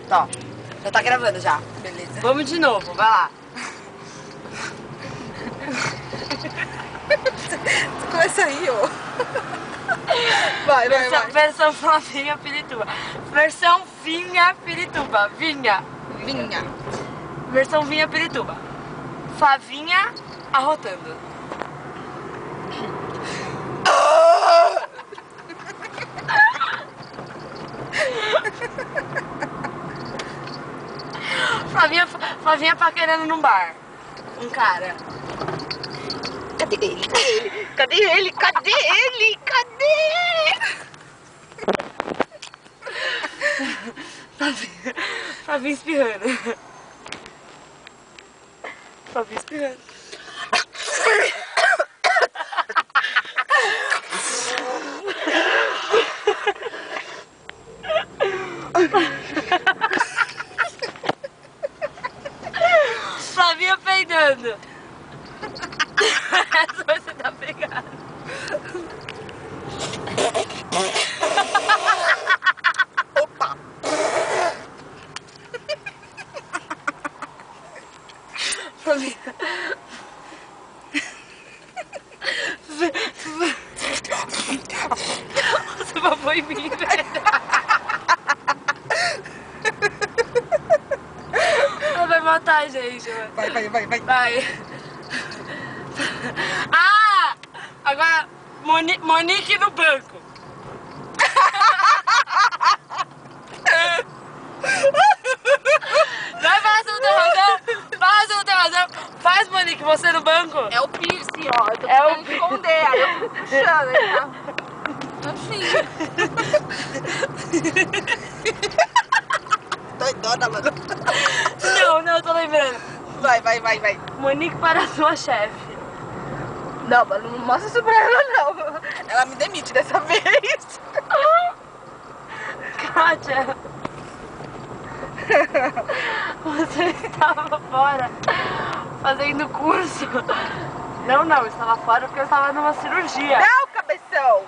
Tá. Já tá gravando já. Beleza. Vamos de novo, vai lá. Você começa a rir, ó. Vai. Versão Flavinha Pirituba. Versão Vinha Pirituba. Vinha. Versão Vinha Pirituba. Flavinha arrotando. Flavinha paquerando num bar. Um cara. Cadê ele? Flavinha espirrando. Flavinha espirrando. Flavinha peidando. Essa você tá pegando. Opa! Flavinha. Você babou em mim, velho. Ela vai matar a gente, mano. Vai. Ah! Agora, Monique no banco. Vai, faz o interrosão. Faz, Monique, você no banco. É o piercing, ó. Eu tô É o tentando esconder, aí eu fico puxando, ele tá... Assim. Doidona, mano. Não, eu tô lembrando. Vai. Monique para a sua chefe. Não, mano, não mostra isso pra ela, não. Ela me demite dessa vez. Kátia, você estava fora fazendo curso. Não, eu estava fora porque eu estava numa cirurgia. Não, cabeção.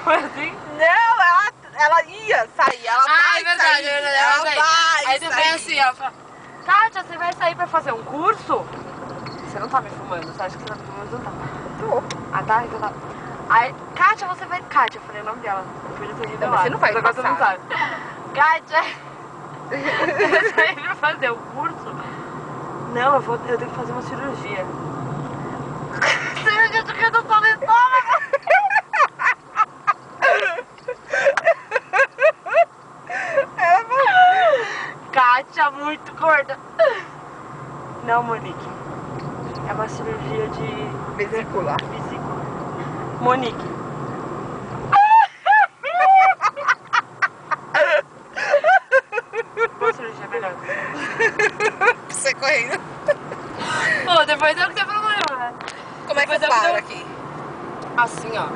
Foi assim? Não, ela ia sair, ela vai é verdade, sair. é verdade. Ela vai Aí você sair. vem assim, ó. Fala, Kátia, você vai sair pra fazer um curso? Você não tá me fumando, você acha que você tá me fumando? Não tá. Tô. Ah, tá? Então tá. Aí, Kátia, você vai... Kátia, eu falei o nome dela. Eu podia ter ido Não, lá. mas você não vai Agora você não passar. sabe. Kátia, você vai sair pra fazer o curso? Não, eu tenho que fazer uma cirurgia. Cirurgia de redução do estômago. Kátia, muito gorda. Não, Monique. É uma cirurgia de... Vesícula. Monique. Qual cirurgia é melhor? Você correndo. Pô, depois eu que tenho problema, né? Como é que eu Depois paro eu- aqui? Assim, ó.